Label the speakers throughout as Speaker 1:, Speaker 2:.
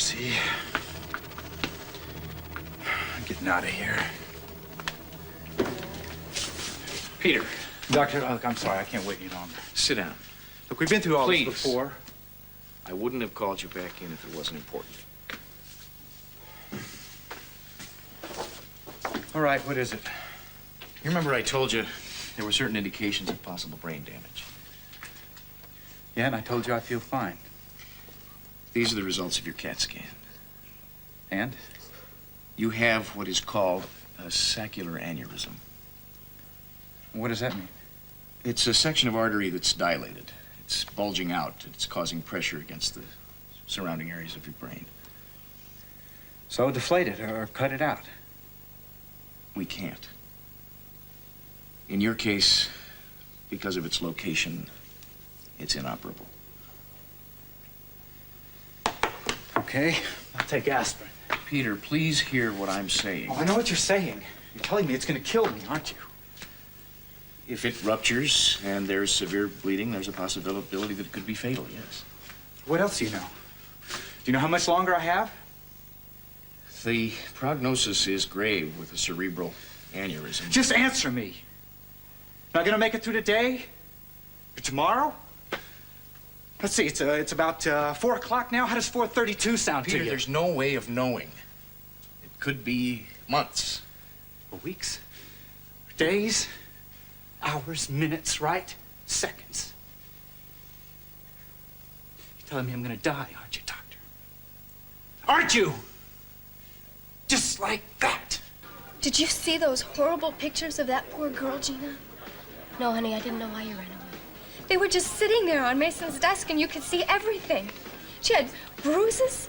Speaker 1: see. I'm getting out of here.
Speaker 2: Peter.
Speaker 1: Doctor, look, I'm sorry. I can't wait any longer.
Speaker 2: Sit down.
Speaker 1: Look, we've been through all
Speaker 2: Please.
Speaker 1: this before.
Speaker 2: I wouldn't have called you back in if it wasn't important.
Speaker 1: All right, what is it?
Speaker 2: You remember I told you there were certain indications of possible brain damage?
Speaker 1: Yeah, and I told you I feel fine.
Speaker 2: These are the results of your CAT scan.
Speaker 1: And?
Speaker 2: You have what is called a saccular aneurysm.
Speaker 1: What does that mean?
Speaker 2: It's a section of artery that's dilated. It's bulging out. It's causing pressure against the surrounding areas of your brain.
Speaker 1: So deflate it or cut it out.
Speaker 2: We can't. In your case, because of its location, it's inoperable.
Speaker 1: Okay, I'll take aspirin.
Speaker 2: Peter, please hear what I'm saying.
Speaker 1: Oh, I know what you're saying. You're telling me it's going to kill me, aren't you?
Speaker 2: If it ruptures and there's severe bleeding, there's a possibility that it could be fatal, yes.
Speaker 1: What else do you know? Do you know how much longer I have?
Speaker 2: The prognosis is grave with a cerebral aneurysm.
Speaker 1: Just answer me. Not going to make it through today? Or tomorrow? Let's see, it's about 4 o'clock now. How does 4:32 sound to
Speaker 2: Peter,
Speaker 1: you?
Speaker 2: there's no way of knowing. It could be months.
Speaker 1: Or weeks? Or days? Hours, minutes, right? Seconds. You're telling me I'm going to die, aren't you, doctor? Aren't you? Just like that.
Speaker 3: Did you see those horrible pictures of that poor girl, Gina? No, honey, I didn't know why you ran away. They were just sitting there on Mason's desk, and you could see everything. She had bruises,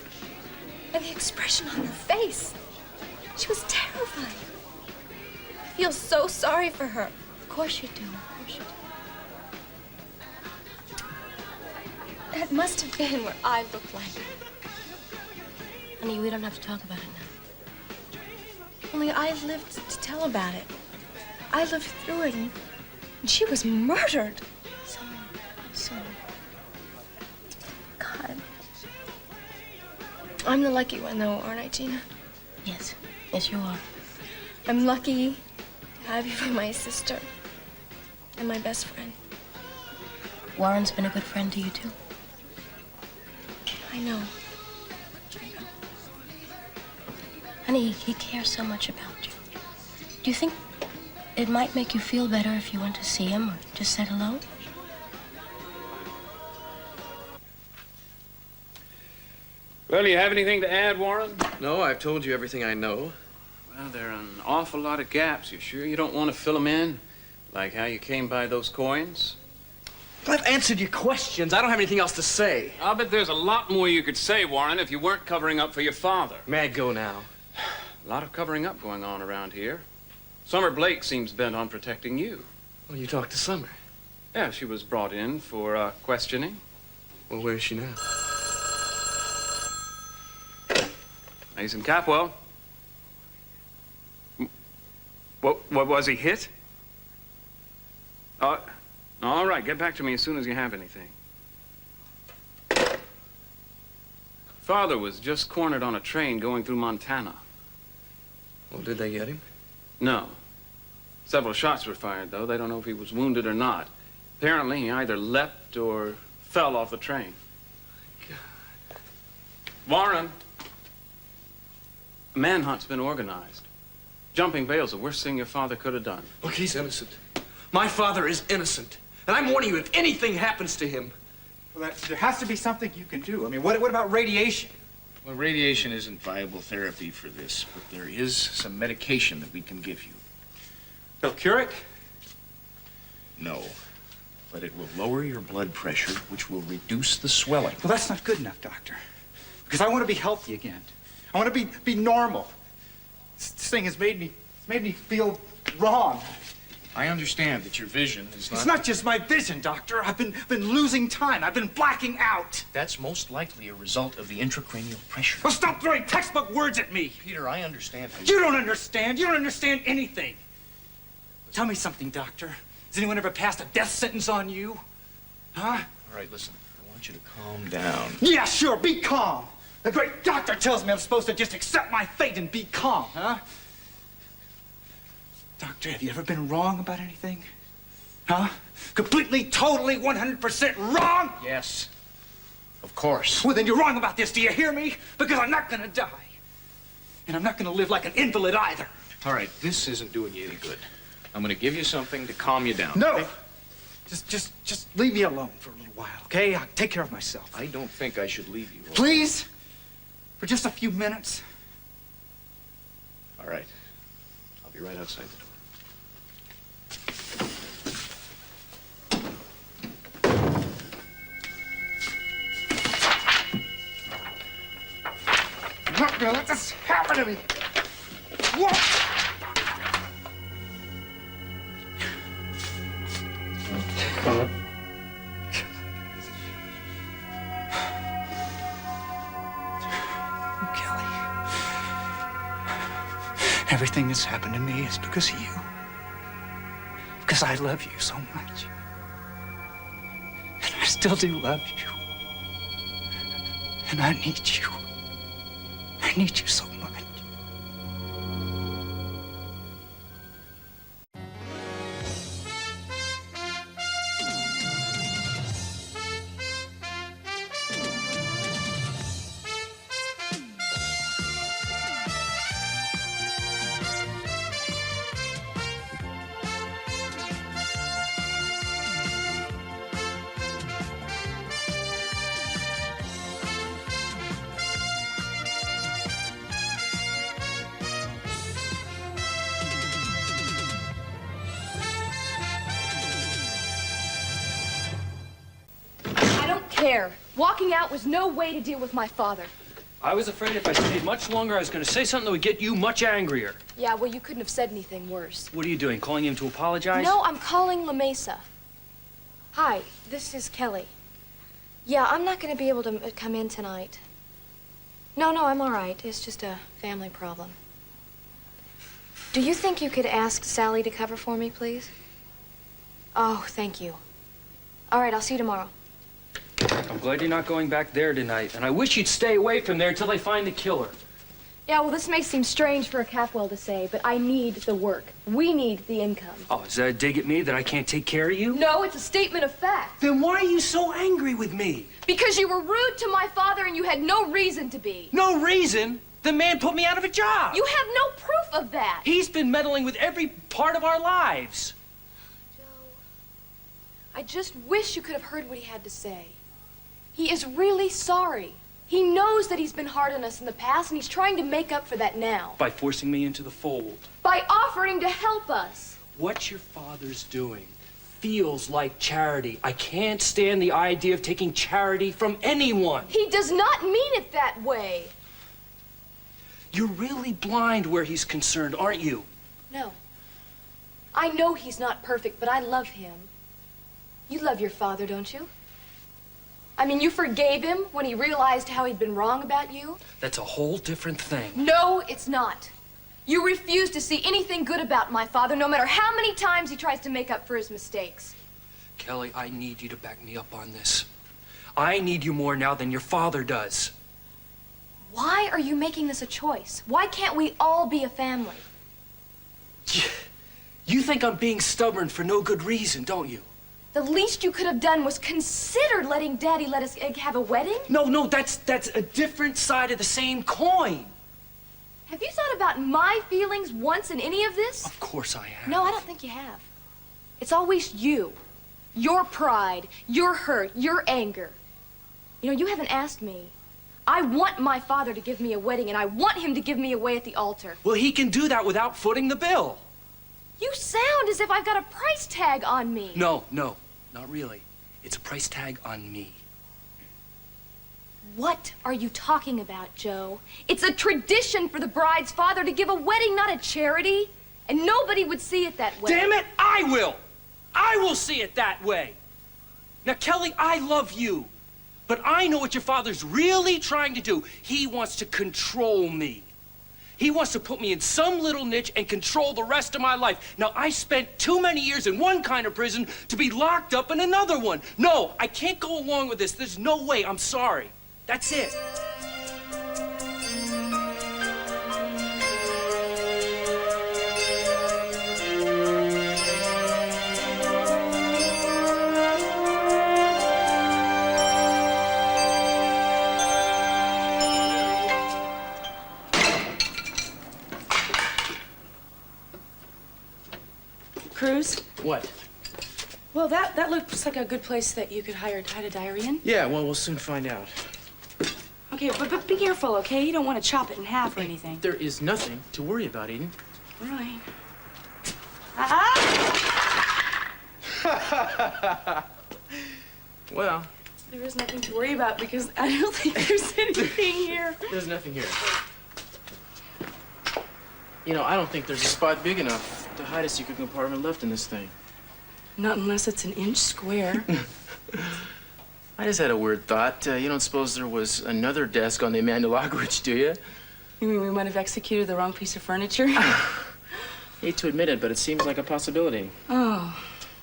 Speaker 3: and the expression on her face. She was terrified. I feel so sorry for her. Of course you do. Of course you do. That must have been what I looked like. Honey, we don't have to talk about it now. Only I lived to tell about it. I lived through it, and she was murdered. So. God. I'm the lucky one, though, aren't I, Gina? Yes. Yes, you are. I'm lucky to have you for my sister and my best friend. Warren's been a good friend to you, too? I know. Honey, he cares so much about you. Do you think it might make you feel better if you went to see him or just said hello?
Speaker 4: Well, do you have anything to add, Warren?
Speaker 5: No, I've told you everything I know.
Speaker 4: Well, there are an awful lot of gaps. You sure you don't want to fill them in? Like how you came by those coins?
Speaker 5: I've answered your questions. I don't have anything else to say.
Speaker 4: I'll bet there's a lot more you could say, Warren, if you weren't covering up for your father.
Speaker 5: May I go now?
Speaker 4: A lot of covering up going on around here. Summer Blake seems bent on protecting you.
Speaker 5: Well, you talked to Summer.
Speaker 4: Yeah, she was brought in for questioning.
Speaker 5: Well, where is she now?
Speaker 4: Mason Capwell. What was he hit? All right, get back to me as soon as you have anything. Father was just cornered on a train going through Montana.
Speaker 5: Well, did they get him?
Speaker 4: No. Several shots were fired, though. They don't know if he was wounded or not. Apparently, he either leapt or fell off the train.
Speaker 5: God.
Speaker 4: Warren. A manhunt's been organized. Jumping bail's the worst thing your father could have done.
Speaker 5: Look, he's innocent. My father is innocent. And I'm warning you, if anything happens to him...
Speaker 1: Well, there has to be something you can do. I mean, what about radiation?
Speaker 2: Well, radiation isn't viable therapy for this, but there is some medication that we can give you.
Speaker 1: They'll cure it?
Speaker 2: No, but it will lower your blood pressure, which will reduce the swelling.
Speaker 1: Well, that's not good enough, doctor. Because I want to be healthy again. I want to be normal. This thing has made me feel wrong.
Speaker 2: I understand that your vision is not...
Speaker 1: It's not just my vision, doctor. I've been losing time. I've been blacking out.
Speaker 2: That's most likely a result of the intracranial pressure.
Speaker 1: Well, stop throwing textbook words at me.
Speaker 2: Peter, I understand.
Speaker 1: You don't understand. You don't understand anything. Tell me something, doctor. Has anyone ever passed a death sentence on you? Huh?
Speaker 2: All right, listen. I want you to calm down.
Speaker 1: Yeah, sure. Be calm. The great doctor tells me I'm supposed to just accept my fate and be calm, huh? Doctor, have you ever been wrong about anything? Huh? Completely, totally, 100% wrong?
Speaker 2: Yes. Of course.
Speaker 1: Well, then you're wrong about this, do you hear me? Because I'm not gonna die. And I'm not gonna live like an invalid either.
Speaker 2: All right, this isn't doing you any good. I'm gonna give you something to calm you down.
Speaker 1: No!
Speaker 2: okay?
Speaker 1: Just leave me alone for a little while, okay? I'll take care of myself.
Speaker 2: I don't think I should leave you.
Speaker 1: Please? For just a few minutes?
Speaker 2: All right. I'll be right outside the door.
Speaker 1: I'm not gonna let this happen to me. What? Kelly, everything that's happened to me is because of you. Because I love you so much. And I still do love you. And I need you. I need you so much.
Speaker 3: Care. Walking out was no way to deal with my father.
Speaker 5: I was afraid if I stayed much longer, I was going to say something that would get you much angrier.
Speaker 3: Yeah, well, you couldn't have said anything worse.
Speaker 5: What are you doing, calling him to apologize?
Speaker 3: No, I'm calling La Mesa. Hi, this is Kelly. Yeah, I'm not going to be able to come in tonight. No, I'm all right. It's just a family problem. Do you think you could ask Sally to cover for me, please? Oh, thank you. All right, I'll see you tomorrow.
Speaker 5: I'm glad you're not going back there tonight, and I wish you'd stay away from there until they find the killer.
Speaker 3: Yeah, well, this may seem strange for a Capwell to say, but I need the work. We need the income.
Speaker 5: Oh, is that a dig at me that I can't take care of you?
Speaker 3: No, it's a statement of fact.
Speaker 5: Then why are you so angry with me?
Speaker 3: Because you were rude to my father and you had no reason to be.
Speaker 5: No reason? The man put me out of a job.
Speaker 3: You have no proof of that.
Speaker 5: He's been meddling with every part of our lives.
Speaker 3: Joe, I just wish you could have heard what he had to say. He is really sorry. He knows that he's been hard on us in the past, and he's trying to make up for that now.
Speaker 5: By forcing me into the fold.
Speaker 3: By offering to help us.
Speaker 5: What your father's doing feels like charity. I can't stand the idea of taking charity from anyone.
Speaker 3: He does not mean it that way.
Speaker 5: You're really blind where he's concerned, aren't you?
Speaker 3: No. I know he's not perfect, but I love him. You love your father, don't you? I mean, you forgave him when he realized how he'd been wrong about you?
Speaker 5: That's a whole different thing.
Speaker 3: No, it's not. You refuse to see anything good about my father, no matter how many times he tries to make up for his mistakes.
Speaker 5: Kelly, I need you to back me up on this. I need you more now than your father does.
Speaker 3: Why are you making this a choice? Why can't we all be a family?
Speaker 5: You think I'm being stubborn for no good reason, don't you?
Speaker 3: The least you could have done was consider letting Daddy let us have a wedding?
Speaker 5: No, that's a different side of the same coin.
Speaker 3: Have you thought about my feelings once in any of this?
Speaker 5: Of course I have.
Speaker 3: No, I don't think you have. It's always you. Your pride, your hurt, your anger. You know, you haven't asked me. I want my father to give me a wedding, and I want him to give me away at the altar.
Speaker 5: Well, he can do that without footing the bill.
Speaker 3: You sound as if I've got a price tag on me.
Speaker 5: No, not really. It's a price tag on me.
Speaker 3: What are you talking about, Joe? It's a tradition for the bride's father to give a wedding, not a charity. And nobody would see it that way.
Speaker 5: Damn it, I will! I will see it that way! Now, Kelly, I love you. But I know what your father's really trying to do. He wants to control me. He wants to put me in some little niche and control the rest of my life. Now, I spent too many years in one kind of prison to be locked up in another one. No, I can't go along with this. There's no way. I'm sorry. That's it.
Speaker 6: Cruz?
Speaker 7: What?
Speaker 6: Well, that looks like a good place that you could hide a diary in.
Speaker 7: Yeah, well, we'll soon find out.
Speaker 6: Okay, but be careful, okay? You don't want to chop it in half or anything.
Speaker 7: There is nothing to worry about, Eden.
Speaker 6: Right.
Speaker 7: Well,
Speaker 6: There is nothing to worry about because I don't think there's anything here.
Speaker 7: there's nothing here. You know, I don't think there's a spot big enough to hide a secret compartment left in this thing.
Speaker 6: Not unless it's an inch square.
Speaker 7: I just had a weird thought. You don't suppose there was another desk on the Amanda Lockridge, do you?
Speaker 6: You mean we might have executed the wrong piece of furniture?
Speaker 7: Hate to admit it, but it seems like a possibility.
Speaker 6: Oh,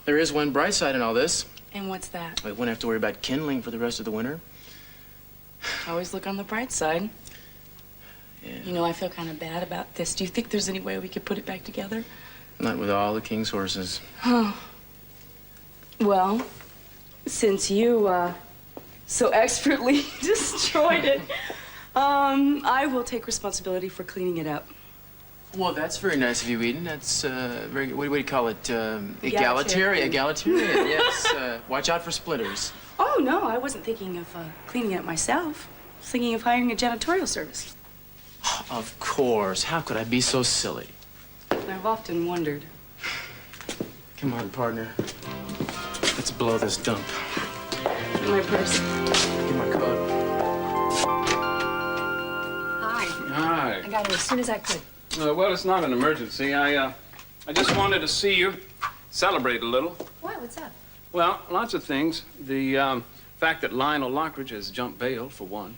Speaker 7: There is one bright side in all this.
Speaker 6: and what's that?
Speaker 7: We won't have to worry about kindling for the rest of the winter.
Speaker 6: Always look on the bright side.
Speaker 7: Yeah.
Speaker 6: You know, I feel kind of bad about this. Do you think there's any way we could put it back together?
Speaker 7: Not with all the king's horses.
Speaker 6: Oh. Well, since you, so expertly destroyed it, I will take responsibility for cleaning it up.
Speaker 7: Well, that's very nice of you, Eden. That's very, what do you call it?
Speaker 6: Egalitarian.
Speaker 7: Egalitarian, yes. Watch out for splinters.
Speaker 6: Oh, no, I wasn't thinking of cleaning it myself. I was thinking of hiring a janitorial service.
Speaker 7: Of course. How could I be so silly?
Speaker 6: I've often wondered.
Speaker 7: Come on, partner. Let's blow this dump.
Speaker 6: My purse.
Speaker 7: Get my coat.
Speaker 3: Hi.
Speaker 4: Hi.
Speaker 3: I got here as soon as I could.
Speaker 4: Well, it's not an emergency. I just wanted to see you celebrate a little.
Speaker 3: What? What's up?
Speaker 4: Well, lots of things. The fact that Lionel Lockridge has jumped bail, for one.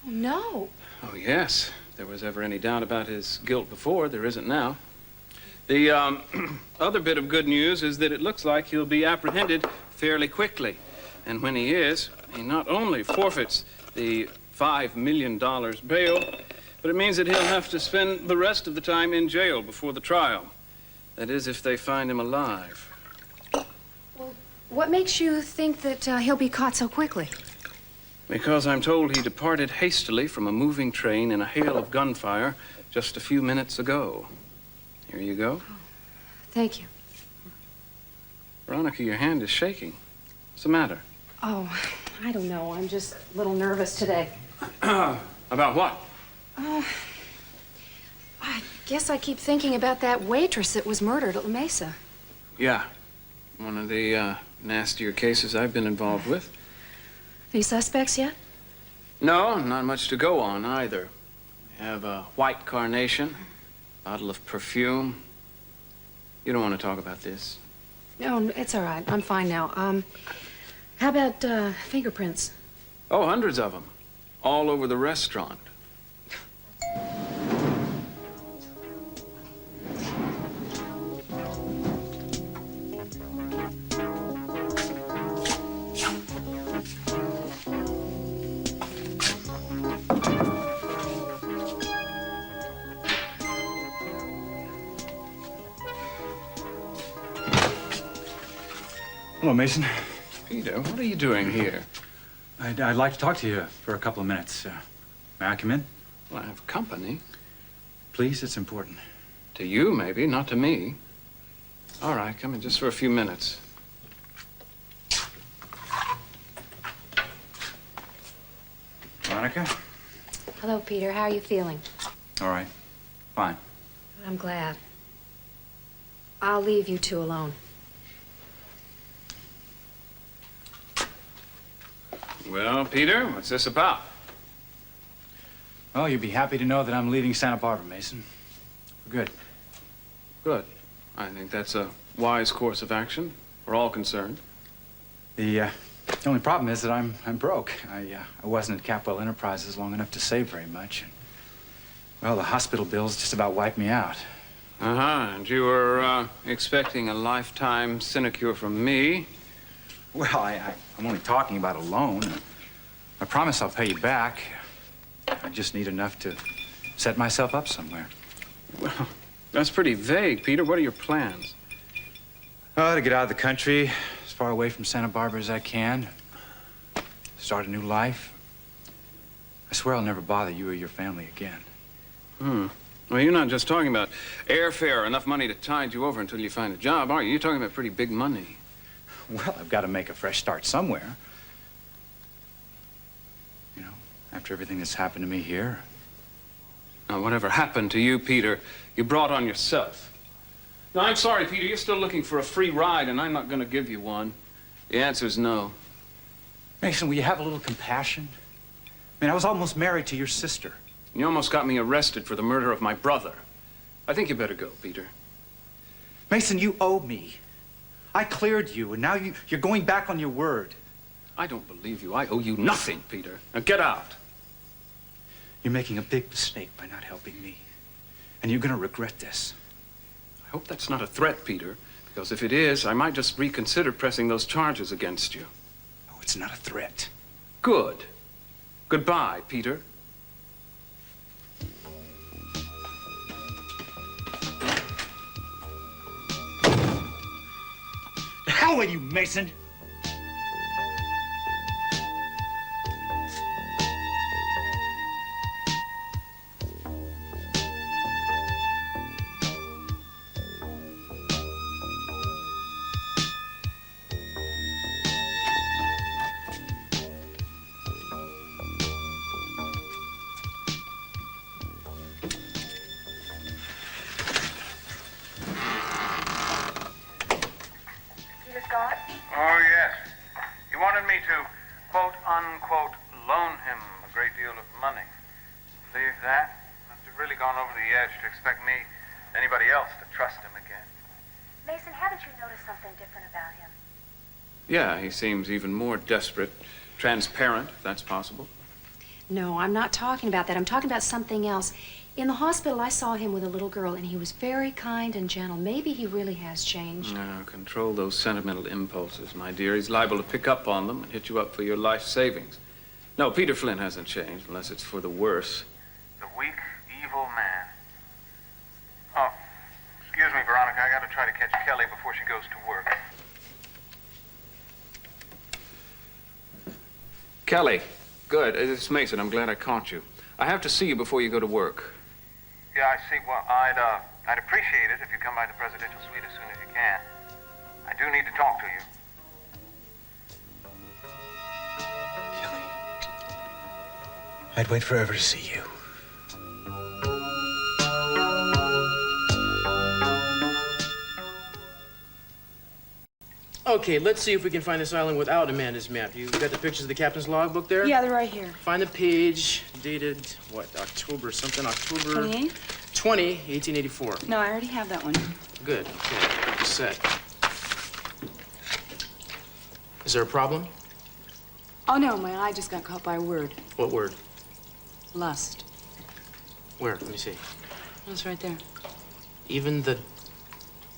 Speaker 3: Oh, no.
Speaker 4: Oh, yes. If there was ever any doubt about his guilt before, there isn't now. The other bit of good news is that it looks like he'll be apprehended fairly quickly. And when he is, he not only forfeits the $5 million bail, but it means that he'll have to spend the rest of the time in jail before the trial. That is, if they find him alive.
Speaker 8: What makes you think that he'll be caught so quickly?
Speaker 4: Because I'm told he departed hastily from a moving train in a hail of gunfire just a few minutes ago. Here you go.
Speaker 8: Thank you.
Speaker 4: Veronica, your hand is shaking. What's the matter?
Speaker 8: Oh, I don't know. I'm just a little nervous today.
Speaker 4: About what?
Speaker 8: I guess I keep thinking about that waitress that was murdered at La Mesa.
Speaker 4: Yeah. One of the nastier cases I've been involved with.
Speaker 8: Any suspects yet?
Speaker 4: No, not much to go on either. We have a white carnation, a bottle of perfume. You don't want to talk about this.
Speaker 8: No, it's all right. I'm fine now. How about fingerprints?
Speaker 4: Oh, hundreds of them. All over the restaurant.
Speaker 1: Hello, Mason.
Speaker 4: Peter, what are you doing here?
Speaker 1: I'd like to talk to you for a couple of minutes. May I come in?
Speaker 4: Well, I have company.
Speaker 1: Please, it's important.
Speaker 4: To you, maybe, not to me. All right, come in just for a few minutes.
Speaker 1: Veronica?
Speaker 8: Hello, Peter. How are you feeling?
Speaker 1: All right. Fine.
Speaker 8: I'm glad. I'll leave you two alone.
Speaker 4: Well, Peter, what's this about?
Speaker 1: Well, you'd be happy to know that I'm leaving Santa Barbara, Mason. For good.
Speaker 4: Good. I think that's a wise course of action. We're all concerned.
Speaker 1: The only problem is that I'm broke. I wasn't at Capwell Enterprises long enough to save very much. And, well, the hospital bills just about wiped me out.
Speaker 4: Uh-huh. And you were expecting a lifetime sinecure from me.
Speaker 1: Well, I'm only talking about a loan. I promise I'll pay you back. I just need enough to set myself up somewhere.
Speaker 4: Well, that's pretty vague, Peter. What are your plans?
Speaker 1: To get out of the country, as far away from Santa Barbara as I can. Start a new life. I swear I'll never bother you or your family again.
Speaker 4: Well, you're not just talking about airfare, enough money to tide you over until you find a job, are you? You're talking about pretty big money.
Speaker 1: Well, I've got to make a fresh start somewhere. You know, after everything that's happened to me here.
Speaker 4: Now, whatever happened to you, Peter, you brought on yourself. No, I'm sorry, Peter. You're still looking for a free ride, and I'm not going to give you one. The answer's no.
Speaker 1: Mason, will you have a little compassion? I mean, I was almost married to your sister.
Speaker 4: You almost got me arrested for the murder of my brother. I think you better go, Peter.
Speaker 1: Mason, you owe me. I cleared you, and now you're going back on your word.
Speaker 4: I don't believe you. I owe you nothing, Peter. Now get out.
Speaker 1: You're making a big mistake by not helping me. And you're going to regret this.
Speaker 4: I hope that's not a threat, Peter, because if it is, I might just reconsider pressing those charges against you.
Speaker 1: Oh, it's not a threat.
Speaker 4: Good. Goodbye, Peter.
Speaker 1: The hell with you, Mason!
Speaker 9: Oh, yes. He wanted me to, quote, unquote, loan him a great deal of money. Believe that? Must have really gone over the edge to expect me, anybody else, to trust him again.
Speaker 10: Mason, haven't you noticed something different about him?
Speaker 4: Yeah, he seems even more desperate, transparent, if that's possible.
Speaker 8: No, I'm not talking about that. I'm talking about something else. In the hospital, I saw him with a little girl, and he was very kind and gentle. Maybe he really has changed.
Speaker 4: Now, control those sentimental impulses, my dear. He's liable to pick up on them and hit you up for your life savings. No, Peter Flynn hasn't changed, unless it's for the worse.
Speaker 9: The weak, evil man. Oh, excuse me, Veronica. I gotta try to catch Kelly before she goes to work.
Speaker 4: Kelly, good. It's Mason. I'm glad I caught you. I have to see you before you go to work.
Speaker 9: Yeah, I see. Well, I'd appreciate it if you come by the presidential suite as soon as you can. I do need to talk to you.
Speaker 1: Kelly, I'd wait forever to see you.
Speaker 7: Okay, let's see if we can find this island without Amanda's map. You got the pictures of the captain's logbook there?
Speaker 6: Yeah, they're right here.
Speaker 7: Find the page dated, what, October something? October
Speaker 6: 28?
Speaker 7: 20, 1884.
Speaker 6: No, I already have that one.
Speaker 7: Good, okay, set. Is there a problem?
Speaker 6: Oh, no, my eye just got caught by a word.
Speaker 7: What word?
Speaker 6: Lust.
Speaker 7: Where? Let me see.
Speaker 6: That's right there.
Speaker 7: Even the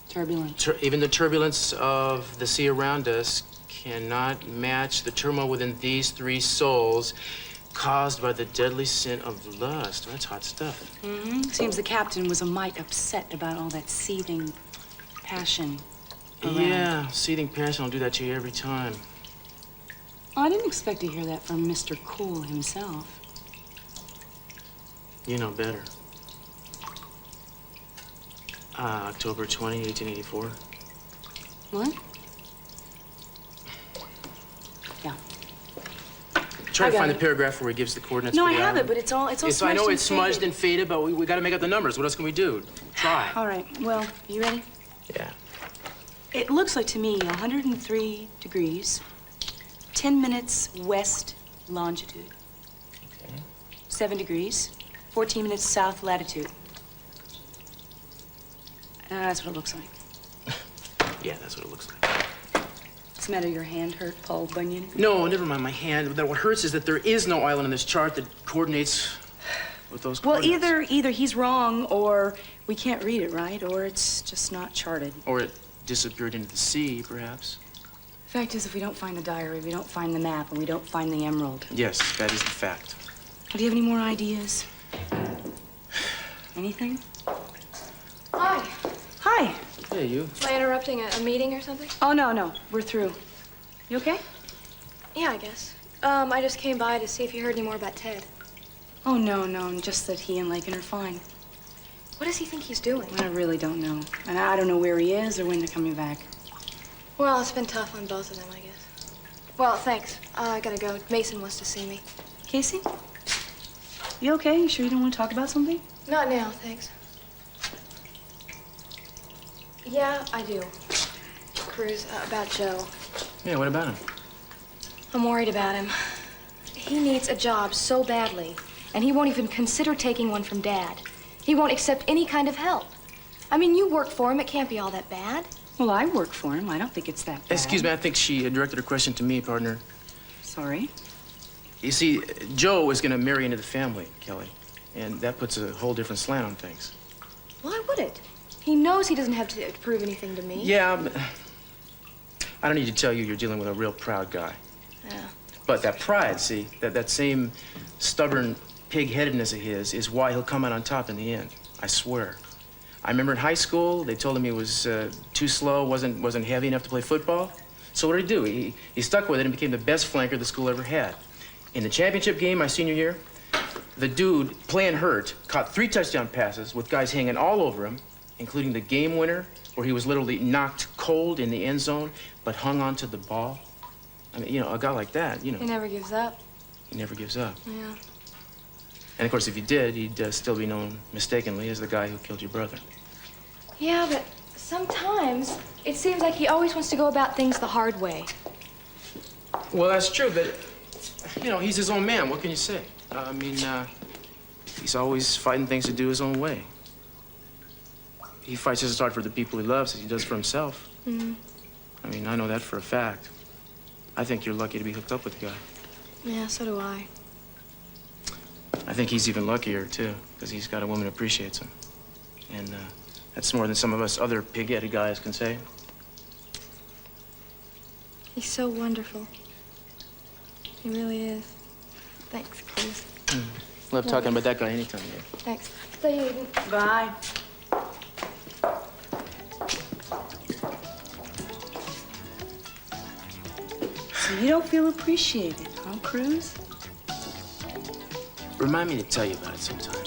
Speaker 6: Turbulent.
Speaker 7: turbulence of the sea around us cannot match the turmoil within these three souls caused by the deadly sin of lust. That's hot stuff.
Speaker 6: Mm-hmm. Seems the captain was a mite upset about all that seething passion around.
Speaker 7: Yeah, seething passion will do that to you every time.
Speaker 6: Oh, I didn't expect to hear that from Mr. Cool himself.
Speaker 7: You know better. October 20, 1884.
Speaker 6: What? Yeah.
Speaker 7: Try
Speaker 6: I
Speaker 7: to
Speaker 6: got
Speaker 7: find the
Speaker 6: it.
Speaker 7: paragraph where he gives the coordinates
Speaker 6: No,
Speaker 7: for
Speaker 6: I
Speaker 7: the
Speaker 6: have
Speaker 7: island.
Speaker 6: it, but it's all
Speaker 7: Yes,
Speaker 6: smudged
Speaker 7: I know
Speaker 6: and
Speaker 7: it's smudged
Speaker 6: faded.
Speaker 7: and faded, but we got to make up the numbers. What else can we do? Try.
Speaker 6: All right, well, you ready?
Speaker 7: Yeah.
Speaker 6: It looks like to me 103 degrees, 10 minutes west longitude.
Speaker 7: Okay.
Speaker 6: 7 degrees, 14 minutes south latitude. That's what it looks like.
Speaker 7: Yeah, that's what it looks like.
Speaker 6: What's the matter? Your hand hurt, Paul Bunyan?
Speaker 7: No, never mind my hand. What hurts is that there is no island in this chart that coordinates with those
Speaker 6: Well,
Speaker 7: coordinates.
Speaker 6: either he's wrong or we can't read it right, or it's just not charted.
Speaker 7: Or it disappeared into the sea, perhaps.
Speaker 6: The fact is, if we don't find the diary, we don't find the map, and we don't find the emerald.
Speaker 7: Yes, that is the fact.
Speaker 6: Do you have any more ideas? Anything?
Speaker 3: Hi.
Speaker 6: Hi.
Speaker 7: Hey, you.
Speaker 3: Am I interrupting a meeting or something?
Speaker 6: Oh, no, we're through. You okay?
Speaker 3: Yeah, I guess. I just came by to see if you heard any more about Ted.
Speaker 6: Oh, no, just that he and Lakin are fine.
Speaker 3: What does he think he's doing?
Speaker 6: I really don't know. And I don't know where he is or when they're coming back.
Speaker 3: Well, it's been tough on both of them, I guess. Well, thanks. I gotta go. Mason wants to see me.
Speaker 6: Casey? You okay? You sure you don't want to talk about something?
Speaker 3: Not now, thanks. Yeah, I do. Cruz, about Joe.
Speaker 7: Yeah, what about him?
Speaker 3: I'm worried about him. He needs a job so badly, and he won't even consider taking one from Dad. He won't accept any kind of help. I mean, you work for him. It can't be all that bad.
Speaker 6: Well, I work for him. I don't think it's that bad.
Speaker 7: Excuse me, I think she directed her question to me, partner.
Speaker 6: Sorry.
Speaker 7: You see, Joe is gonna marry into the family, Kelly. And that puts a whole different slant on things.
Speaker 3: Why would it? He knows he doesn't have to prove anything to me.
Speaker 7: Yeah, but I don't need to tell you you're dealing with a real proud guy.
Speaker 3: Yeah.
Speaker 7: But that pride, see, that same stubborn pig-headedness of his is why he'll come out on top in the end. I swear. I remember in high school, they told him he was too slow, wasn't heavy enough to play football. So what did he do? He stuck with it and became the best flanker the school ever had. In the championship game my senior year, the dude, playing hurt, caught 3 touchdown passes with guys hanging all over him, including the game winner, where he was literally knocked cold in the end zone, but hung onto the ball. I mean, you know, a guy like that, you know.
Speaker 3: He never gives up.
Speaker 7: He never gives up.
Speaker 3: Yeah.
Speaker 7: And of course, if he did, he'd still be known mistakenly as the guy who killed your brother.
Speaker 3: Yeah, but sometimes it seems like he always wants to go about things the hard way.
Speaker 7: Well, that's true, but, you know, he's his own man. What can you say? He's always fighting things to do his own way. He fights just as hard for the people he loves as he does for himself.
Speaker 3: Mm-hmm.
Speaker 7: I mean, I know that for a fact. I think you're lucky to be hooked up with the guy.
Speaker 3: Yeah, so do I.
Speaker 7: I think he's even luckier, too, because he's got a woman who appreciates him. And that's more than some of us other pig-headed guys can say.
Speaker 3: He's so wonderful. He really is. Thanks, Cruz.
Speaker 7: Love talking about that guy anytime, yeah.
Speaker 3: Thanks. Stay eating.
Speaker 6: Bye. So you don't feel appreciated, huh, Cruz?
Speaker 7: Remind me to tell you about it sometime.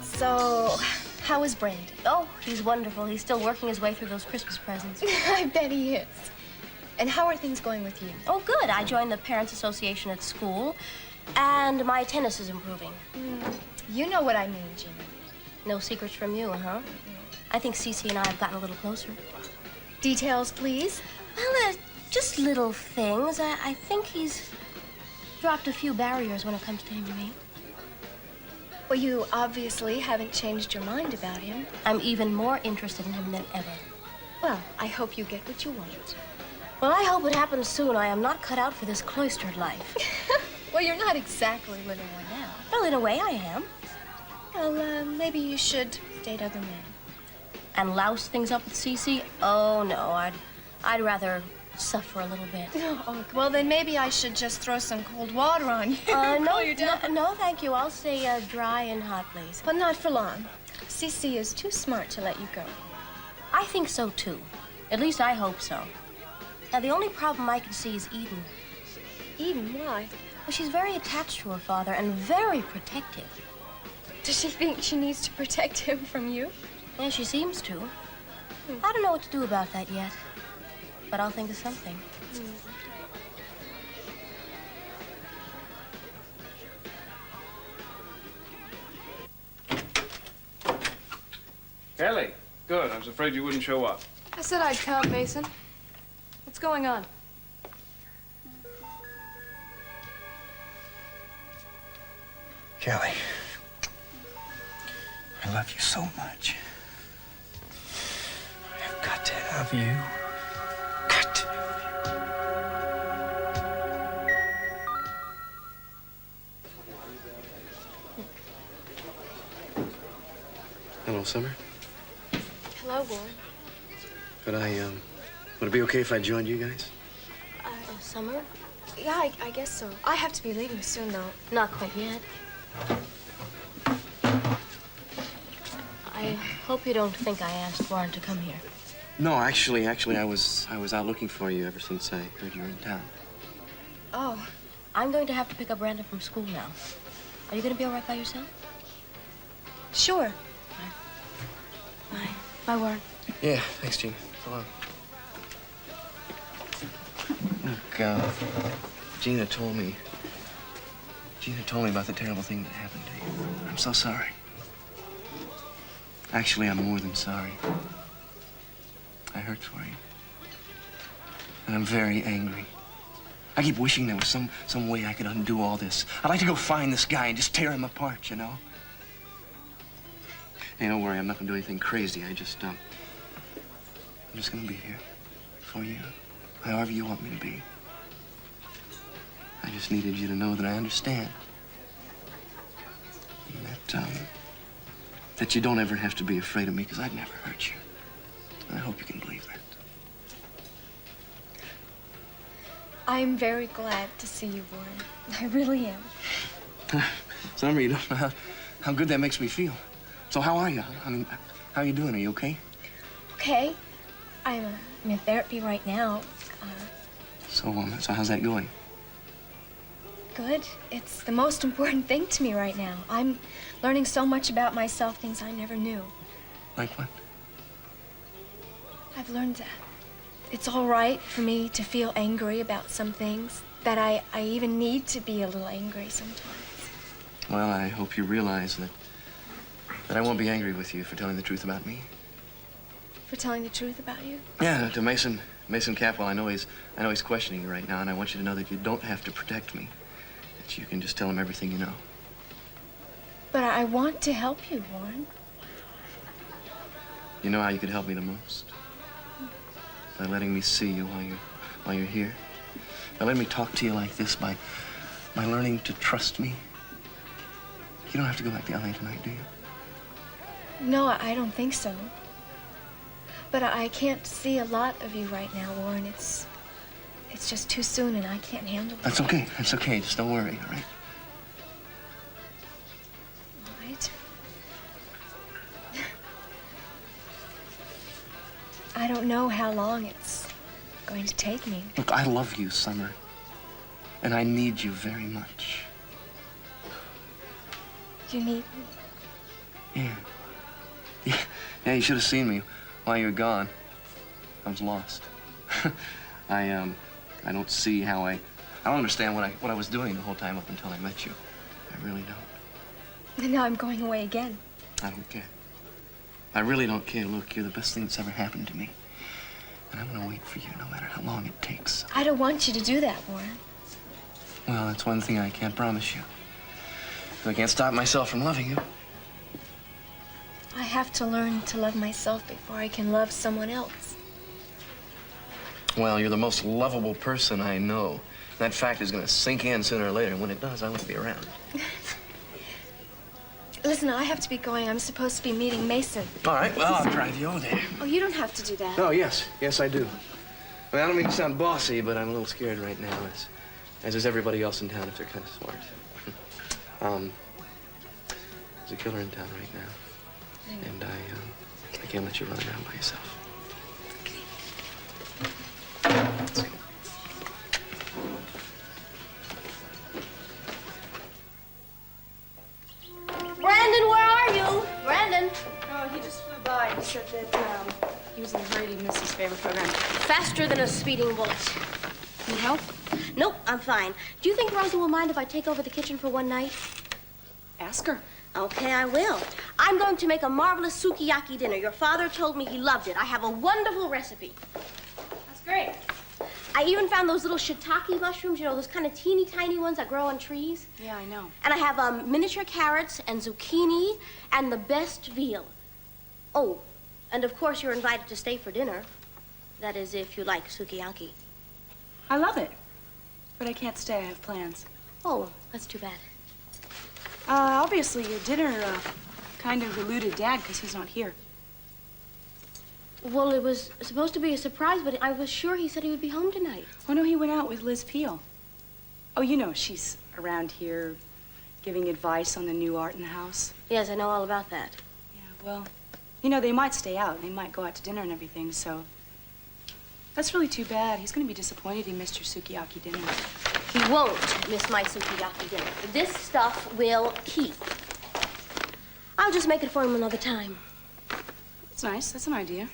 Speaker 11: So, how is Brandon? Oh, he's wonderful. He's still working his way through those Christmas presents.
Speaker 3: I bet he is. And how are things going with you?
Speaker 11: Oh, good. I joined the Parents Association at school, and my tennis is improving.
Speaker 3: You know what I mean, Gina.
Speaker 11: No secrets from you, huh? I think Cece and I have gotten a little closer.
Speaker 3: Details, please.
Speaker 11: Well, just little things. I think he's dropped a few barriers when it comes to him and me.
Speaker 3: Well, you obviously haven't changed your mind about him.
Speaker 11: I'm even more interested in him than ever.
Speaker 3: Well, I hope you get what you want.
Speaker 11: Well, I hope it happens soon. I am not cut out for this cloistered life.
Speaker 3: Well, you're not exactly living one now.
Speaker 11: Well, in a way, I am.
Speaker 3: Well, maybe you should date other men.
Speaker 11: And louse things up with Cece? Oh, no. I'd rather suffer a little bit.
Speaker 3: Oh, well, then maybe I should just throw some cold water on you.
Speaker 11: No, thank you. I'll stay dry and hot, please.
Speaker 3: But not for long. Cece is too smart to let you go.
Speaker 11: I think so, too. At least I hope so. Now, the only problem I can see is Eden.
Speaker 3: Eden, why?
Speaker 11: Well, she's very attached to her father and very protective.
Speaker 3: Does she think she needs to protect him from you?
Speaker 11: Yeah, she seems to. I don't know what to do about that yet, but I'll think of something.
Speaker 4: Kelly, good. I was afraid you wouldn't show up.
Speaker 3: I said I'd come, Mason. What's going on?
Speaker 1: Kelly, I love you so much. I've got to have you. Got to have you.
Speaker 12: Hello, Summer.
Speaker 3: Hello, Warren.
Speaker 12: Would it be okay if I joined you guys?
Speaker 11: Summer?
Speaker 3: Yeah, I guess so. I have to be leaving soon, though.
Speaker 11: Not quite yet. I hope you don't think I asked Warren to come here.
Speaker 12: No, actually, I was out looking for you ever since I heard you were in town.
Speaker 3: Oh.
Speaker 11: I'm going to have to pick up Brandon from school now. Are you gonna be all right by yourself?
Speaker 3: Sure.
Speaker 11: Bye. Bye, Warren.
Speaker 12: Yeah, thanks, Gina. So long. Look, Gina told me about the terrible thing that happened to you. I'm so sorry. Actually, I'm more than sorry. I hurt for you. And I'm very angry. I keep wishing there was some way I could undo all this. I'd like to go find this guy and just tear him apart, you know? Hey, don't worry, I'm not gonna do anything crazy. I'm just gonna be here for you, however you want me to be. I just needed you to know that I understand. And that you don't ever have to be afraid of me, because I'd never hurt you. And I hope you can believe that.
Speaker 3: I'm very glad to see you, Warren. I really am.
Speaker 12: Summer, you don't know how good that makes me feel. So how are you? I mean, how are you doing? Are you okay?
Speaker 3: Okay. I'm in therapy right now.
Speaker 12: So how's that going?
Speaker 3: Good. It's the most important thing to me right now. I'm learning so much about myself, things I never knew.
Speaker 12: Like what?
Speaker 3: I've learned that it's all right for me to feel angry about some things, that I even need to be a little angry sometimes.
Speaker 12: Well, I hope you realize that I won't be angry with you for telling the truth about me.
Speaker 3: For telling the truth about you?
Speaker 12: Yeah, to Mason Capwell, I know he's questioning you right now, and I want you to know that you don't have to protect me. That you can just tell him everything you know.
Speaker 3: But I want to help you, Warren.
Speaker 12: You know how you could help me the most? By letting me see you while you're here. By letting me talk to you like this, by learning to trust me. You don't have to go back to LA tonight, do you?
Speaker 3: No, I don't think so. But I can't see a lot of you right now, Warren. It's just too soon, and I can't handle it.
Speaker 12: That's okay. That's okay. Just don't worry, all right?
Speaker 3: All right. I don't know how long it's going to take me.
Speaker 12: Look, I love you, Summer. And I need you very much.
Speaker 3: You need me?
Speaker 12: Yeah. Yeah, you should have seen me while you were gone. I was lost. I don't see how I don't understand what I was doing the whole time up until I met you. I really don't.
Speaker 3: And now I'm going away again.
Speaker 12: I don't care. I really don't care. Look, you're the best thing that's ever happened to me. And I'm gonna wait for you no matter how long it takes.
Speaker 3: I don't want you to do that, Warren.
Speaker 12: Well, that's one thing I can't promise you. I can't stop myself from loving you.
Speaker 3: I have to learn to love myself before I can love someone else.
Speaker 12: Well, you're the most lovable person I know. That fact is gonna sink in sooner or later, and when it does, I won't be around.
Speaker 3: Listen, I have to be going. I'm supposed to be meeting Mason.
Speaker 12: All right, well, I'll drive you over there.
Speaker 3: Oh, you don't have to do that.
Speaker 12: Oh, yes. Yes, I do. I mean, I don't mean to sound bossy, but I'm a little scared right now, as is everybody else in town if they're kind of smart. There's a killer in town right now. And I can't let you run around by yourself. Let's go.
Speaker 11: Brandon, where are you? Brandon.
Speaker 6: Oh, he just flew by. He said that he was in a hurry to miss his favorite program.
Speaker 11: Faster than a speeding bullet.
Speaker 6: Need help?
Speaker 11: Nope, I'm fine. Do you think Rosa will mind if I take over the kitchen for one night?
Speaker 6: Ask her.
Speaker 11: Okay, I will. I'm going to make a marvelous sukiyaki dinner. Your father told me he loved it. I have a wonderful recipe.
Speaker 6: That's great.
Speaker 11: I even found those little shiitake mushrooms, you know, those kind of teeny tiny ones that grow on trees.
Speaker 6: Yeah, I know.
Speaker 11: And I have miniature carrots and zucchini and the best veal. Oh, and of course you're invited to stay for dinner. That is, if you like sukiyaki.
Speaker 6: I love it. But I can't stay. I have plans.
Speaker 11: Oh, that's too bad.
Speaker 6: Obviously, your dinner kind of eluded Dad because he's not here.
Speaker 11: Well, it was supposed to be a surprise, but I was sure he said he would be home tonight.
Speaker 6: Oh, no, he went out with Liz Peel. Oh, you know, she's around here giving advice on the new art in the house.
Speaker 11: Yes, I know all about that.
Speaker 6: Yeah, well, you know, they might stay out. They might go out to dinner and everything, so... That's really too bad. He's going to be disappointed he missed your sukiyaki dinner.
Speaker 11: He won't miss my sukiyaki dinner. This stuff will keep. I'll just make it for him another time.
Speaker 6: That's nice. That's an idea.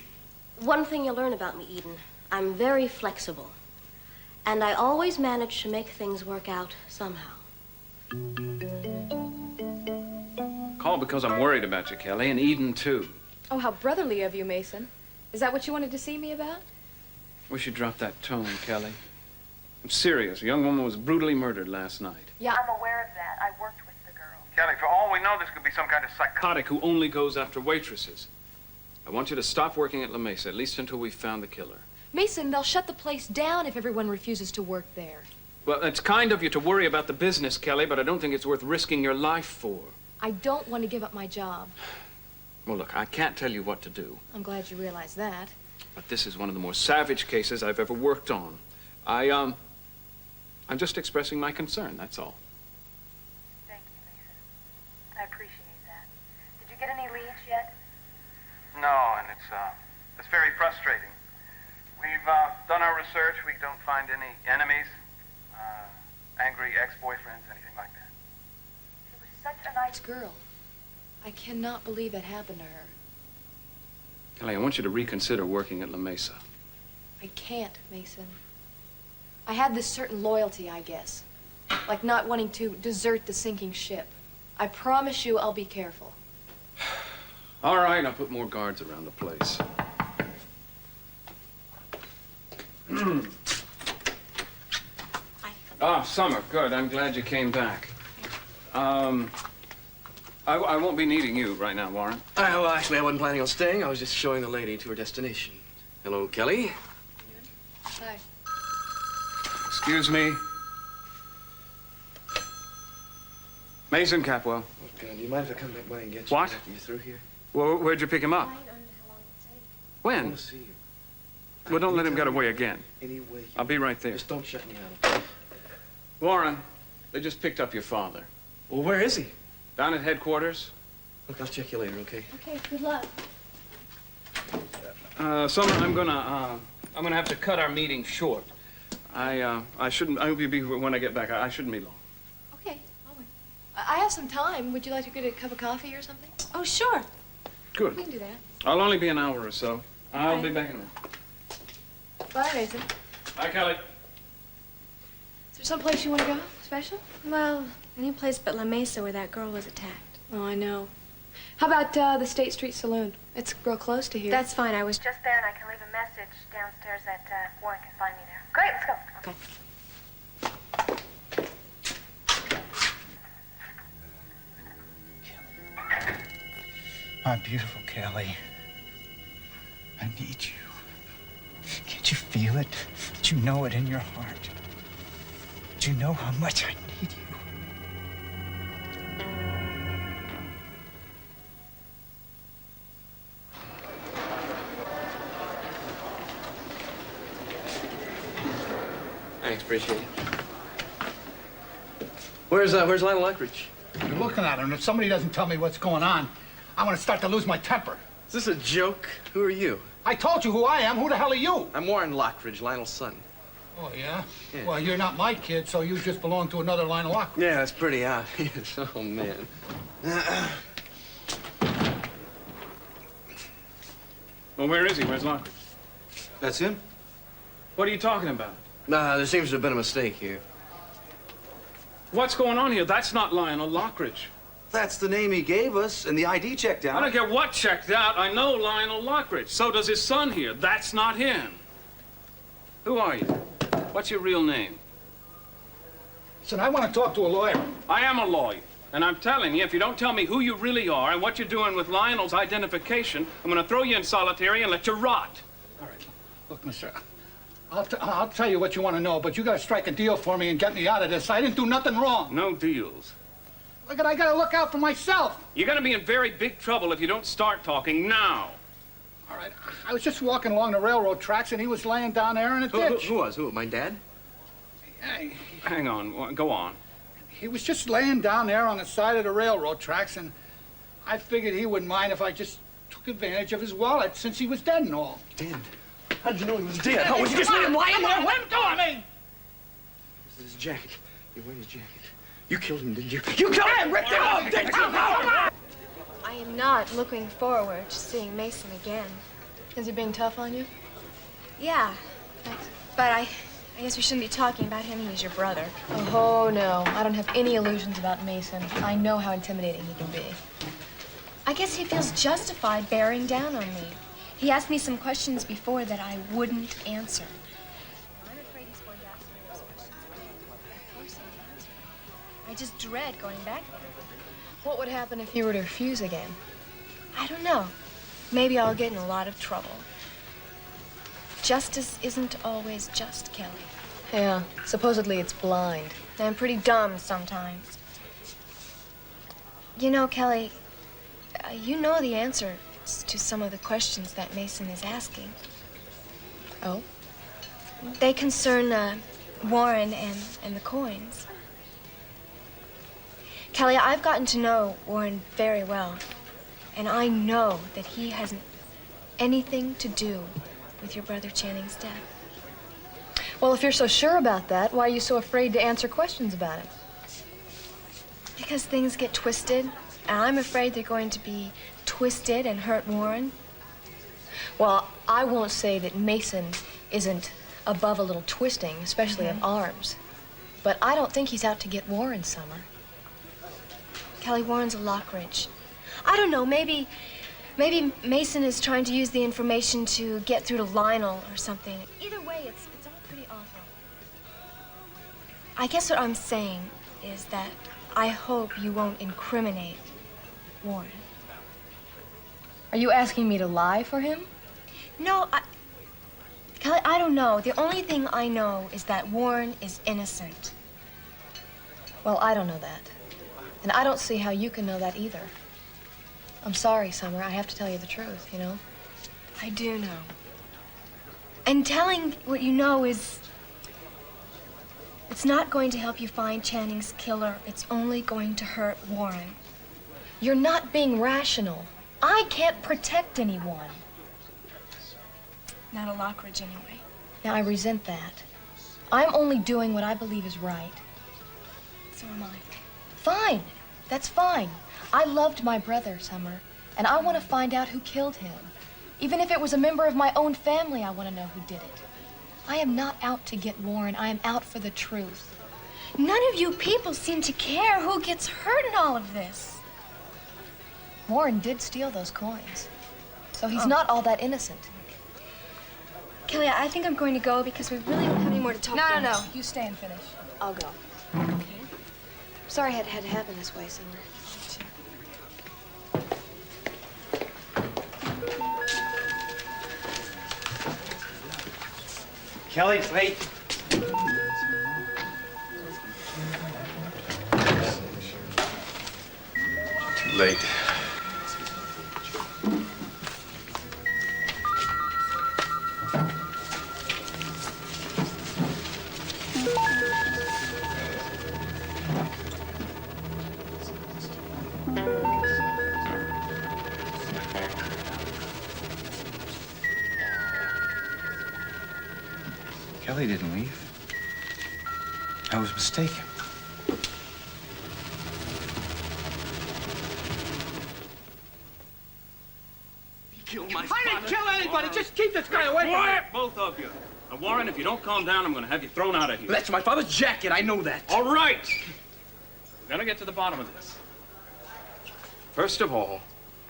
Speaker 11: One thing you'll learn about me, Eden, I'm very flexible. And I always manage to make things work out somehow.
Speaker 4: Call because I'm worried about you, Kelly, and Eden, too.
Speaker 3: Oh, how brotherly of you, Mason. Is that what you wanted to see me about?
Speaker 4: Wish you'd drop that tone, Kelly. I'm serious. A young woman was brutally murdered last night.
Speaker 3: Yeah.
Speaker 10: I'm aware of that. I worked with the girl.
Speaker 9: Kelly, for all we know, this could be some kind of
Speaker 4: Psychotic who only goes after waitresses. I want you to stop working at La Mesa, at least until we've found the killer.
Speaker 3: Mason, they'll shut the place down if everyone refuses to work there.
Speaker 4: Well, it's kind of you to worry about the business, Kelly, but I don't think it's worth risking your life for.
Speaker 3: I don't want to give up my job.
Speaker 4: Well, look, I can't tell you what to do,
Speaker 3: I'm glad you realize that.
Speaker 4: but this is one of the more savage cases I've ever worked on. I'm just expressing my concern, that's all.
Speaker 10: Thank you, Mason. I appreciate that. Did you get any leads yet?
Speaker 9: No, and it's very frustrating. We've done our research. We don't find any enemies, angry ex-boyfriends, anything like that.
Speaker 10: She was such a nice
Speaker 3: This girl. I cannot believe that happened to her.
Speaker 4: Kelly, I want you to reconsider working at La Mesa.
Speaker 3: I can't, Mason. I had this certain loyalty, I guess. Like not wanting to desert the sinking ship. I promise you I'll be careful.
Speaker 4: All right, I'll put more guards around the place. Ah, Summer, good. I'm glad you came back. I won't be needing you right now, Warren.
Speaker 12: Well, actually, I wasn't planning on staying. I was just showing the lady to her destination. Hello, Kelly.
Speaker 3: Hi.
Speaker 4: Excuse me. Mason Capwell.
Speaker 12: Okay, do you mind if I come back by and get you
Speaker 4: What?
Speaker 12: after you're through here?
Speaker 4: Well, where'd you pick him up?
Speaker 12: I
Speaker 4: When?
Speaker 12: want to see you.
Speaker 4: Well, don't let him get away again.
Speaker 12: Any way you
Speaker 4: I'll be right there.
Speaker 12: Just don't shut me out.
Speaker 4: Warren, they just picked up your father.
Speaker 12: Well, where is he?
Speaker 4: Down at headquarters.
Speaker 12: Look, I'll check you later, okay?
Speaker 3: Okay, good luck.
Speaker 4: Summer, I'm gonna have to cut our meeting short. I will be when I get back. I shouldn't be long.
Speaker 3: Okay, I'll wait. I have some time. Would you like to get a cup of coffee or something?
Speaker 6: Oh, sure.
Speaker 4: Good.
Speaker 3: We can do that.
Speaker 4: I'll only be an hour or so. I'll be back in a minute.
Speaker 3: Bye, Mason.
Speaker 4: Bye, Kelly.
Speaker 3: Is there someplace you want to go? Special?
Speaker 13: Well, any place but La Mesa where that girl was attacked.
Speaker 3: Oh, I know. How about the State Street Saloon? It's real close to here.
Speaker 13: That's fine. I was
Speaker 10: just there, and I can leave a message downstairs that Warren can find me there. Great, let's go.
Speaker 3: Okay.
Speaker 1: My beautiful Kelly, I need you. Can't you feel it? Do you know it in your heart? Do you know how much I need you?
Speaker 12: Thanks, appreciate it. Where's Lionel Lockridge?
Speaker 14: You're looking at her, and if somebody doesn't tell me what's going on, I'm gonna start to lose my temper.
Speaker 12: Is this a joke? Who are you?
Speaker 14: I told you who I am. Who the hell are you?
Speaker 12: I'm Warren Lockridge, Lionel's son.
Speaker 14: Oh, yeah?
Speaker 12: Yeah.
Speaker 14: Well, you're not my kid, so you just belong to another line of luck.
Speaker 12: Yeah, that's pretty obvious. Oh, man.
Speaker 4: Well, where is he? Where's Lockridge?
Speaker 12: That's him?
Speaker 4: What are you talking about?
Speaker 12: Nah, there seems to have been a mistake here.
Speaker 4: What's going on here? That's not Lionel Lockridge.
Speaker 15: That's the name he gave us, and the ID checked out.
Speaker 4: I don't care what checked out. I know Lionel Lockridge. So does his son here. That's not him. Who are you? What's your real name?
Speaker 14: Listen, I want to talk to a lawyer.
Speaker 4: I am a lawyer. And I'm telling you, if you don't tell me who you really are and what you're doing with Lionel's identification, I'm going to throw you in solitary and let you rot.
Speaker 14: All right, look, mister, I'll tell you what you want to know, but you got to strike a deal for me and get me out of this. I didn't do nothing wrong.
Speaker 4: No deals.
Speaker 14: Look, I got to look out for myself.
Speaker 4: You're going to be in very big trouble if you don't start talking now.
Speaker 14: All right, I was just walking along the railroad tracks, and he was laying down there in a ditch.
Speaker 12: Who was? Who? My dad?
Speaker 4: Hang on. Go on.
Speaker 14: He was just laying down there on the side of the railroad tracks, and I figured he wouldn't mind if I just took advantage of his wallet since he was dead and all.
Speaker 12: Dead? How did you know he was dead?
Speaker 14: How would you just let him lie there? Let him go, I mean!
Speaker 12: His jacket. You're wearing his jacket. You killed him, didn't you? You killed him! Ripped him off, didn't you?
Speaker 13: I am not looking forward to seeing Mason again.
Speaker 16: Is he being tough on you?
Speaker 13: Yeah, but I guess we shouldn't be talking about him. He's your brother.
Speaker 16: Oh, no. I don't have any illusions about Mason. I know how intimidating he can be.
Speaker 13: I guess he feels justified bearing down on me. He asked me some questions before that I wouldn't answer. I'm afraid he's going to ask me those questions again. Of course I answer. I just dread going back there.
Speaker 16: What would happen if you were to refuse again?
Speaker 13: I don't know. Maybe I'll get in a lot of trouble. Justice isn't always just, Kelly.
Speaker 16: Yeah, supposedly it's blind.
Speaker 13: I'm pretty dumb sometimes. You know, Kelly, you know the answers to some of the questions that Mason is asking.
Speaker 16: Oh?
Speaker 13: They concern Warren and the coins. Kelly, I've gotten to know Warren very well, and I know that he hasn't anything to do with your brother Channing's death.
Speaker 16: Well, if you're so sure about that, why are you so afraid to answer questions about him?
Speaker 13: Because things get twisted, and I'm afraid they're going to be twisted and hurt Warren.
Speaker 16: Well, I won't say that Mason isn't above a little twisting, especially of arms. But I don't think he's out to get Warren, Summer.
Speaker 13: Kelly, Warren's a Lockridge. I don't know, maybe Mason is trying to use the information to get through to Lionel or something. Either way, it's all pretty awful. I guess what I'm saying is that I hope you won't incriminate Warren.
Speaker 16: Are you asking me to lie for him?
Speaker 13: No, Kelly, I don't know. The only thing I know is that Warren is innocent.
Speaker 16: Well, I don't know that. And I don't see how you can know that either. I'm sorry, Summer. I have to tell you the truth, you know?
Speaker 13: I do know. And telling what you know is... It's not going to help you find Channing's killer. It's only going to hurt Warren.
Speaker 16: You're not being rational. I can't protect anyone.
Speaker 13: Not a Lockridge, anyway.
Speaker 16: Now, I resent that. I'm only doing what I believe is right.
Speaker 13: So am I.
Speaker 16: Fine. That's fine. I loved my brother, Summer, and I want to find out who killed him. Even if it was a member of my own family, I want to know who did it. I am not out to get Warren. I am out for the truth.
Speaker 13: None of you people seem to care who gets hurt in all of this.
Speaker 16: Warren did steal those coins, so he's not all that innocent.
Speaker 13: Kelly, I think I'm going to go because we really don't have any more to talk about.
Speaker 16: No. You stay and finish. I'll go. Okay. Sorry it had to happen this way, Summer.
Speaker 5: Kelly, it's late.
Speaker 2: Too late.
Speaker 1: Kelly didn't leave. I was mistaken.
Speaker 5: He killed my father. I didn't kill anybody. Just keep this guy away from me.
Speaker 4: Quiet, both of you. Now, Warren, if you don't calm down, I'm going to have you thrown out of here.
Speaker 7: That's my father's jacket. I know that.
Speaker 4: All right. We're going to get to the bottom of this. First of all,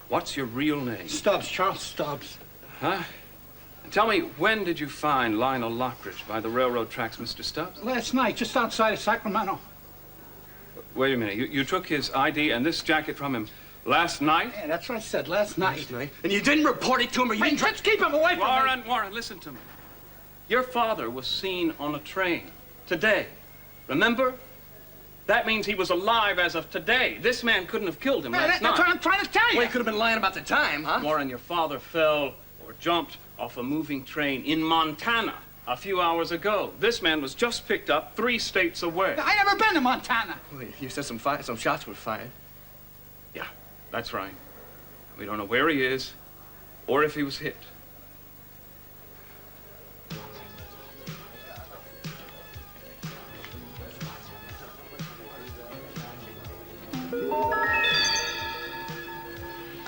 Speaker 4: what's your real name?
Speaker 14: Stubbs, Charles Stubbs.
Speaker 4: Huh? And tell me, when did you find Lionel Lockridge by the railroad tracks, Mr. Stubbs?
Speaker 14: Last night, just outside of Sacramento.
Speaker 4: Wait a minute. You took his ID and this jacket from him last night?
Speaker 14: Yeah, that's what I said, last night.
Speaker 7: Last night? And you didn't report it to him, or you didn't...
Speaker 14: Let's keep him away from me.
Speaker 4: Warren, listen to me. Your father was seen on a train today. Remember? That means he was alive as of today. This man couldn't have killed him last night.
Speaker 14: That's what I'm trying to tell you.
Speaker 7: Well, he could have been lying about the time, huh?
Speaker 4: Warren, your father fell or jumped off a moving train in Montana a few hours ago. This man was just picked up 3 states away.
Speaker 14: I never been to Montana.
Speaker 7: Well, you said some shots were fired.
Speaker 4: Yeah, that's right. We don't know where he is or if he was hit.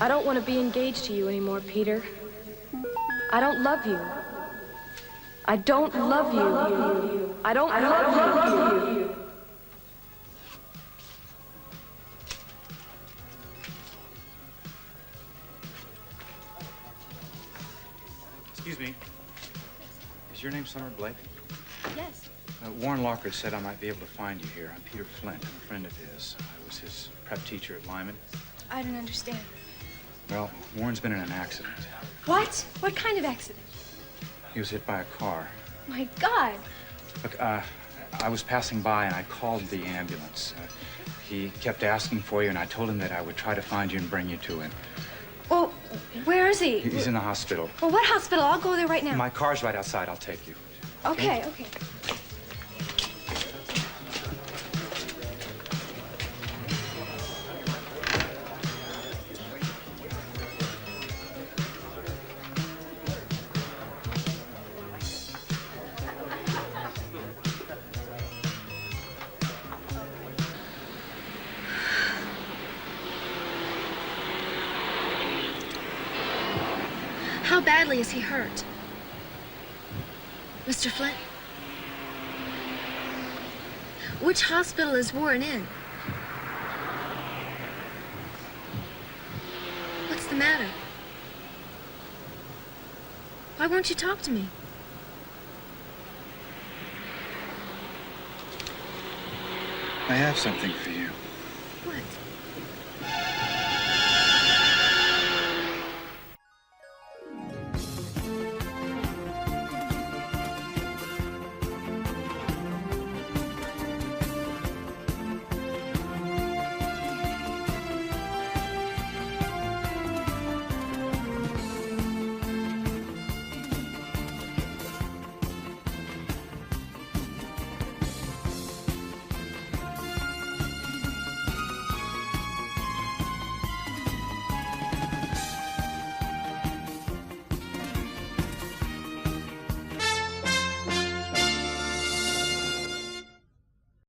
Speaker 16: I don't want to be engaged to you anymore, Peter. I don't love you. I don't love you. I don't love you.
Speaker 17: Excuse me. Is your name Summer Blake?
Speaker 3: Yes.
Speaker 17: Warren Lockard said I might be able to find you here. I'm Peter Flint. I'm a friend of his. I was his prep teacher at Lyman.
Speaker 3: I don't understand.
Speaker 17: Well, Warren's been in an accident.
Speaker 3: What? What kind of accident?
Speaker 17: He was hit by a car.
Speaker 3: My God.
Speaker 17: Look, I was passing by and I called the ambulance. He kept asking for you and I told him that I would try to find you and bring you to him.
Speaker 3: Well, where is he?
Speaker 17: He's in the hospital.
Speaker 3: Well, what hospital? I'll go there right now.
Speaker 17: My car's right outside. I'll take you.
Speaker 3: Okay, okay.
Speaker 13: How badly is he hurt? Mr. Flint? Which hospital is Warren in? What's the matter? Why won't you talk to me?
Speaker 17: I have something for you.